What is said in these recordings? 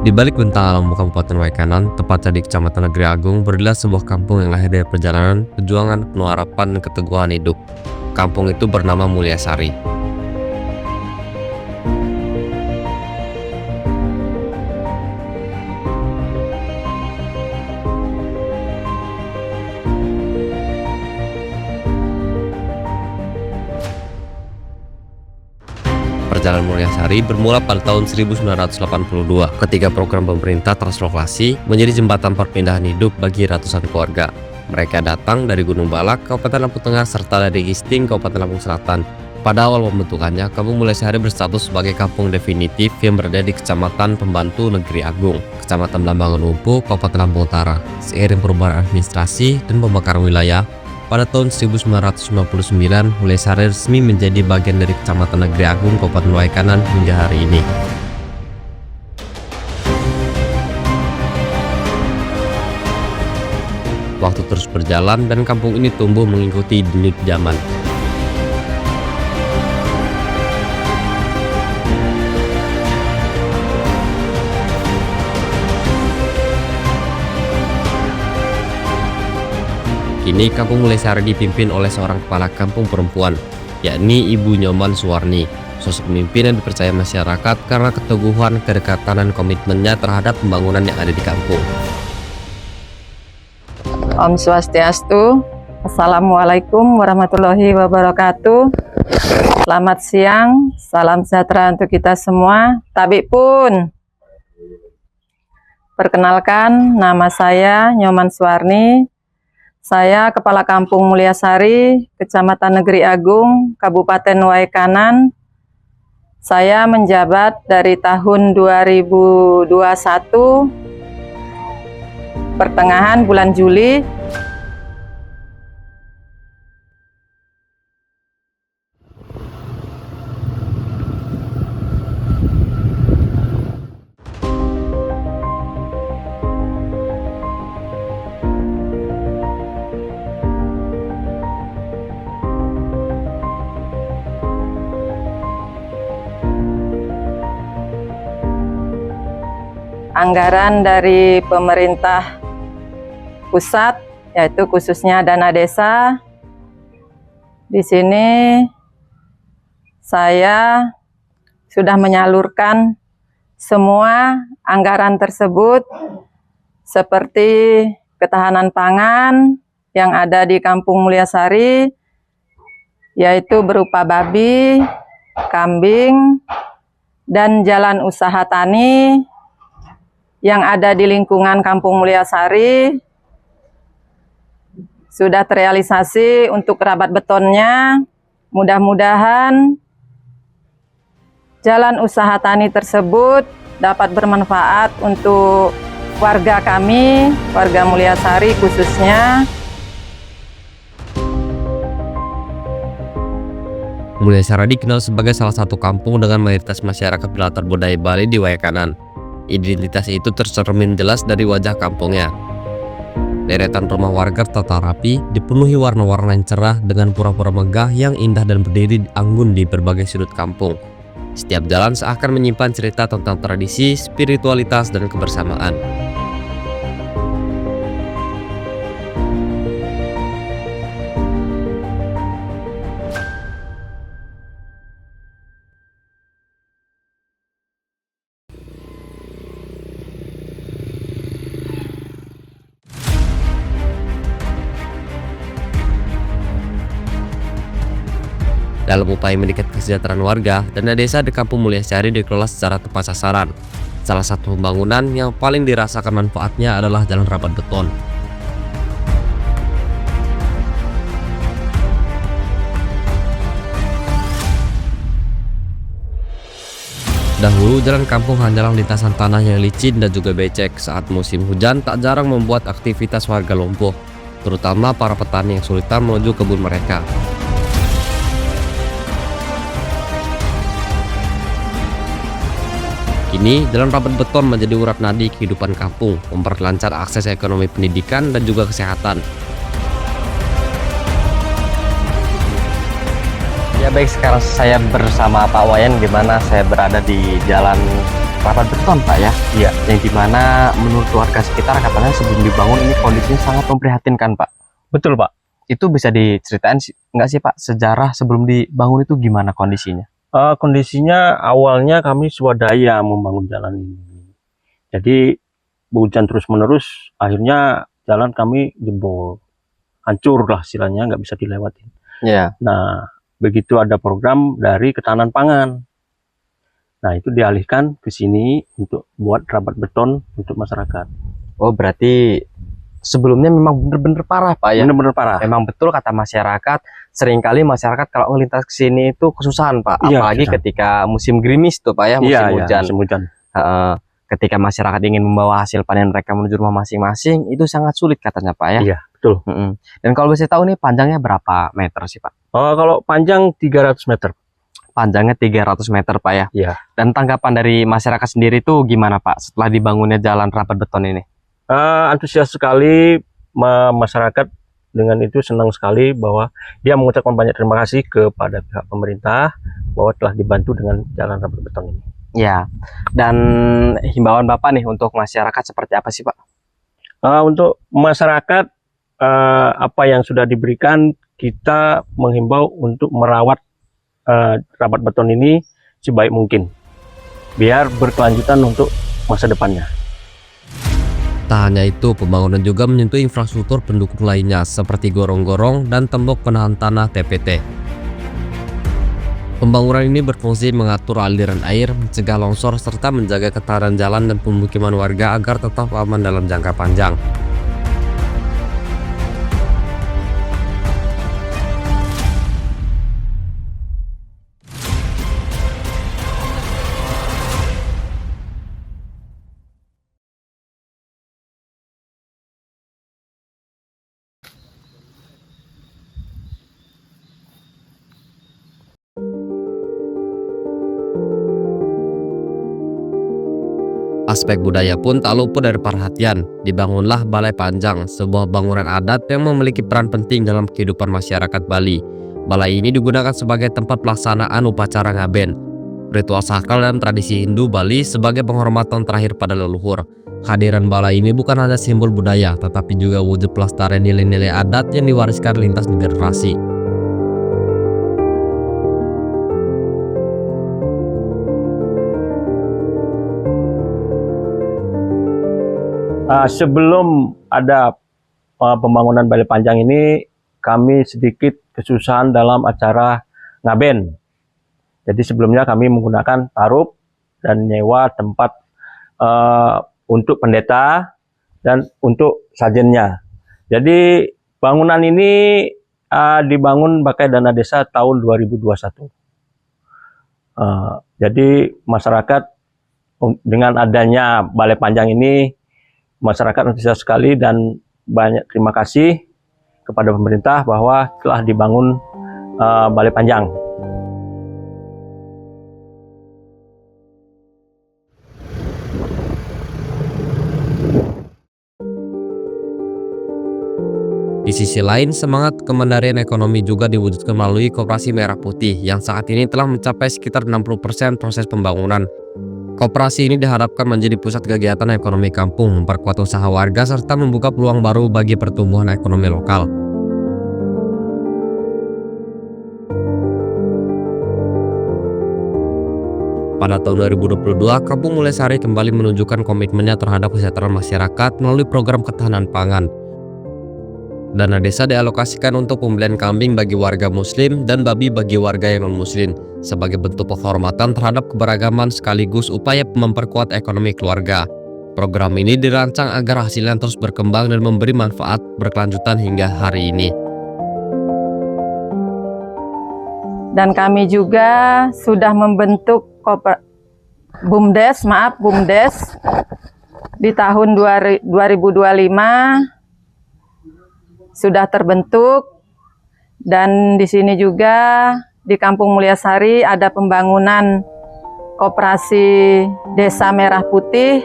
Di balik bentang alam Kabupaten Waikanan, tepatnya di Kecamatan Negeri Agung, berdirilah sebuah kampung yang lahir dari perjalanan, perjuangan, penuh harapan, dan keteguhan hidup. Kampung itu bernama Mulyasari. Perjalanan Mulyasari bermula pada tahun 1982 ketika program pemerintah translokasi menjadi jembatan perpindahan hidup bagi ratusan keluarga. Mereka datang dari Gunung Balak, Kabupaten Lampung Tengah, serta dari Gisting, Kabupaten Lampung Selatan. Pada awal pembentukannya, Kampung Mulyasari berstatus sebagai kampung definitif yang berada di Kecamatan Pembantu Negeri Agung, Kecamatan Blambangan Lumpuh, Kabupaten Lampung Utara. Seiring perubahan administrasi dan pemekaran wilayah, pada tahun 1999, Mulyasari resmi menjadi bagian dari Kecamatan Negeri Agung, Kabupaten Waikanan hingga hari ini. Waktu terus berjalan dan kampung ini tumbuh mengikuti denyut zaman. Kini Kampung Mulyasari dipimpin oleh seorang kepala kampung perempuan, yakni Ibu Nyoman Suwarni. Sosok pemimpin yang dipercaya masyarakat karena keteguhan, kedekatan, dan komitmennya terhadap pembangunan yang ada di kampung. Om Swastiastu. Assalamualaikum warahmatullahi wabarakatuh. Selamat siang, salam sejahtera untuk kita semua. Tabik pun. Perkenalkan, nama saya Nyoman Suwarni. Saya Kepala Kampung Mulyasari, Kecamatan Negeri Agung, Kabupaten Waikanan. Saya menjabat dari tahun 2021, pertengahan bulan Juli. Anggaran dari pemerintah pusat, yaitu khususnya dana desa. Di sini saya sudah menyalurkan semua anggaran tersebut seperti ketahanan pangan yang ada di Kampung Mulyasari, yaitu berupa babi, kambing, dan jalan usaha tani yang ada di lingkungan Kampung Mulyasari sudah terrealisasi untuk kerabat betonnya. Mudah-mudahan jalan usaha tani tersebut dapat bermanfaat untuk warga kami, warga Mulyasari khususnya. Mulyasari dikenal sebagai salah satu kampung dengan mayoritas masyarakat berlatar budaya Bali di Waikanan. Identitas itu tercermin jelas dari wajah kampungnya. Deretan rumah warga tertata rapi, dipenuhi warna-warna yang cerah dengan pura-pura megah yang indah dan berdiri anggun di berbagai sudut kampung. Setiap jalan seakan menyimpan cerita tentang tradisi, spiritualitas, dan kebersamaan. Dalam upaya meningkatkan kesejahteraan warga, dana desa di Kampung Mulyasari dikelola secara tepat sasaran. Salah satu pembangunan yang paling dirasakan manfaatnya adalah jalan rapat beton. Dahulu jalan kampung hanyalah lintasan tanah yang licin dan juga becek. Saat musim hujan tak jarang membuat aktivitas warga lumpuh, terutama para petani yang kesulitan menuju kebun mereka. Kini, jalan rapat beton menjadi urat nadi kehidupan kampung, memperlancar akses ekonomi, pendidikan, dan juga kesehatan. Ya baik, sekarang saya bersama Pak Wayan, di mana saya berada di Jalan rapat beton Pak ya? Iya. Yang dimana menurut warga sekitar katanya sebelum dibangun ini kondisinya sangat memprihatinkan Pak. Betul Pak. Itu bisa diceritain nggak sih Pak, sejarah sebelum dibangun itu gimana kondisinya? Kondisinya awalnya kami swadaya membangun jalan ini. Jadi hujan terus-menerus, akhirnya jalan kami jebol. Hancur lah istilahnya, nggak bisa dilewatin. Iya. Nah, begitu ada program dari Ketahanan Pangan. Nah, itu dialihkan ke sini untuk buat rabat beton untuk masyarakat. Oh berarti sebelumnya memang bener-bener parah Pak ya? Benar-benar parah. Memang betul kata masyarakat, seringkali masyarakat kalau ngelintas ke sini itu kesusahan Pak. Iya, Apalagi kesusahan. ketika musim gerimis tuh Pak ya, musim Iya, hujan. musim hujan. Ketika masyarakat ingin membawa hasil panen mereka menuju rumah masing-masing, itu sangat sulit katanya Pak ya? Iya, betul. Dan kalau bisa tahu nih panjangnya berapa meter sih Pak? Kalau panjang 300 meter. Panjangnya 300 meter Pak ya? Iya. Dan tanggapan dari masyarakat sendiri itu gimana Pak setelah dibangunnya jalan rapat beton ini? Antusias sekali, masyarakat dengan itu senang sekali bahwa dia mengucapkan banyak terima kasih kepada pihak pemerintah bahwa telah dibantu dengan jalan rapat beton ini. Ya, dan himbauan Bapak nih untuk masyarakat seperti apa sih Pak? Untuk masyarakat, apa yang sudah diberikan, kita menghimbau untuk merawat rapat beton ini sebaik mungkin, biar berkelanjutan untuk masa depannya. Tak hanya itu, pembangunan juga menyentuh infrastruktur pendukung lainnya seperti gorong-gorong dan tembok penahan tanah TPT. Pembangunan ini berfungsi mengatur aliran air, mencegah longsor, serta menjaga ketahanan jalan dan pemukiman warga agar tetap aman dalam jangka panjang. Aspek budaya pun tak luput dari perhatian. Dibangunlah Balai Panjang, sebuah bangunan adat yang memiliki peran penting dalam kehidupan masyarakat Bali. Balai ini digunakan sebagai tempat pelaksanaan upacara ngaben, ritual sakral dan tradisi Hindu Bali sebagai penghormatan terakhir pada leluhur. Kehadiran balai ini bukan hanya simbol budaya, tetapi juga wujud pelestarian nilai-nilai adat yang diwariskan lintas generasi. Sebelum ada pembangunan Balai Panjang ini, kami sedikit kesusahan dalam acara ngaben. Jadi sebelumnya kami menggunakan tarup dan nyewa tempat untuk pendeta dan untuk sajennya. Jadi bangunan ini dibangun pakai dana desa tahun 2021. Jadi masyarakat dengan adanya Balai Panjang ini, masyarakat antusias sekali dan banyak terima kasih kepada pemerintah bahwa telah dibangun Balai Panjang. Di sisi lain, semangat kemandirian ekonomi juga diwujudkan melalui Koperasi Merah Putih yang saat ini telah mencapai sekitar 60% proses pembangunan. Koperasi ini diharapkan menjadi pusat kegiatan ekonomi kampung, memperkuat usaha warga, serta membuka peluang baru bagi pertumbuhan ekonomi lokal. Pada tahun 2022, Kampung Mulyasari kembali menunjukkan komitmennya terhadap kesejahteraan masyarakat melalui program ketahanan pangan. Dana desa dialokasikan untuk pembelian kambing bagi warga muslim dan babi bagi warga yang non-muslim sebagai bentuk penghormatan terhadap keberagaman sekaligus upaya memperkuat ekonomi keluarga. Program ini dirancang agar hasilnya terus berkembang dan memberi manfaat berkelanjutan hingga hari ini. Dan kami juga sudah membentuk BUMDes di tahun 2025 sudah terbentuk, dan di sini juga di Kampung Mulyasari ada pembangunan Koperasi Desa Merah Putih.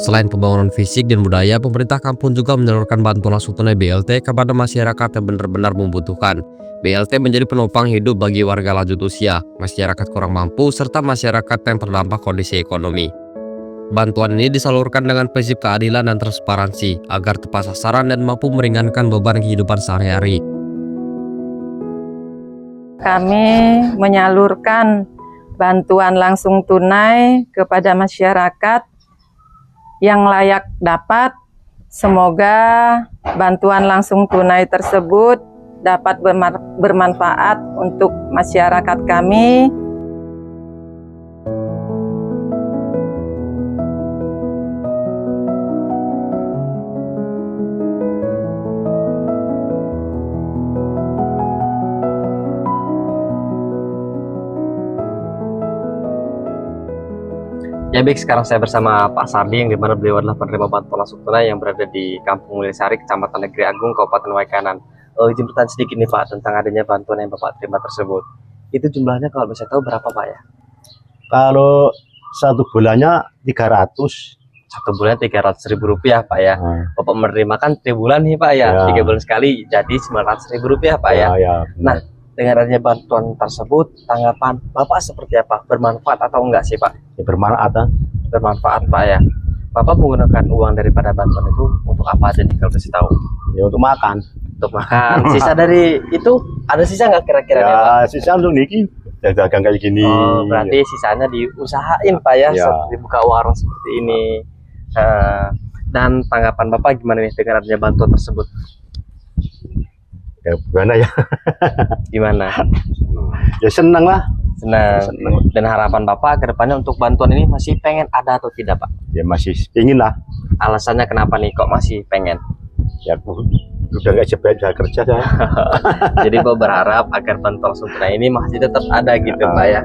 Selain pembangunan fisik dan budaya, pemerintah kampung juga menyalurkan bantuan langsung tunai BLT kepada masyarakat yang benar-benar membutuhkan. BLT menjadi penopang hidup bagi warga lanjut usia, masyarakat kurang mampu, serta masyarakat yang terdampak kondisi ekonomi. Bantuan ini disalurkan dengan prinsip keadilan dan transparansi agar tepat sasaran dan mampu meringankan beban kehidupan sehari-hari. Kami menyalurkan bantuan langsung tunai kepada masyarakat yang layak dapat. Semoga bantuan langsung tunai tersebut dapat bermanfaat untuk masyarakat kami. Ya baik, sekarang saya bersama Pak Sardi yang dimana beliau adalah penerima bantuan langsung tunai yang berada di Kampung Mulyasari, Kecamatan Negeri Agung, Kabupaten Waikanan. Izin bertanya sedikit nih Pak tentang adanya bantuan yang Bapak terima tersebut. Itu jumlahnya kalau bisa tahu berapa Pak ya? Kalau satu bulannya 300. Satu bulan 300.000 rupiah Pak ya. Bapak menerima kan 3 bulan nih Pak ya, 3 bulan sekali jadi 900.000 rupiah Pak ya. Ya, Nah, dengan adanya bantuan tersebut, tanggapan Bapak seperti apa? Bermanfaat atau enggak sih Pak? ya bermanfaat. Bermanfaat Pak ya. Bapak menggunakan uang daripada bantuan itu untuk apa aja nih kalau kasih tahu? Ya untuk makan. Untuk makan. Sisa dari itu ada sisa nggak kira-kira nih Pak? Ya sisa untuk niki dagang kayak gini. Oh, berarti sisanya diusahain Pak ya, Ya. seperti buka warung seperti ini. Dan tanggapan Bapak gimana nih dengan adanya bantuan tersebut? Ya gimana ya? Gimana? Ya senang lah. Senang. Dan harapan Bapak ke depannya untuk bantuan ini masih pengen ada atau tidak Pak? Ya masih ingin lah. Alasannya kenapa nih kok masih pengen? Ya udah nggak bisa kerja saya. Jadi Bapak berharap agar bantuan langsung tunai ini masih tetap ada gitu Pak ya.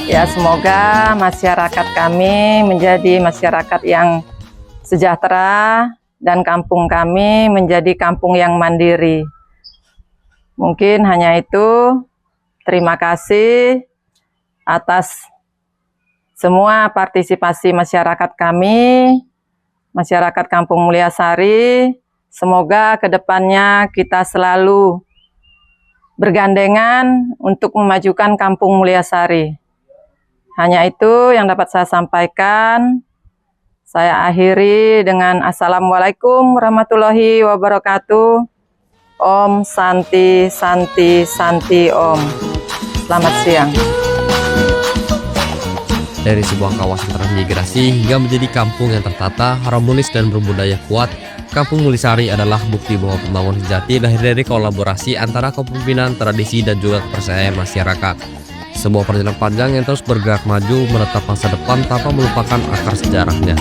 Ya, semoga masyarakat kami menjadi masyarakat yang sejahtera dan kampung kami menjadi kampung yang mandiri. Mungkin hanya itu. Terima kasih atas semua partisipasi masyarakat kami, masyarakat Kampung Mulyasari. Semoga kedepannya kita selalu bergandengan untuk memajukan Kampung Mulyasari. Hanya itu yang dapat saya sampaikan. Saya akhiri dengan Assalamualaikum warahmatullahi wabarakatuh. Om Santi Santi Santi Om. Selamat siang. Dari sebuah kawasan transmigrasi hingga menjadi kampung yang tertata, harmonis dan berbudaya kuat, Kampung Mulyasari adalah bukti bahwa pembangunan sejati lahir dari kolaborasi antara kepemimpinan, tradisi, dan juga kepercayaan masyarakat. Sebuah perjalanan panjang yang terus bergerak maju menetap masa depan tanpa melupakan akar sejarahnya.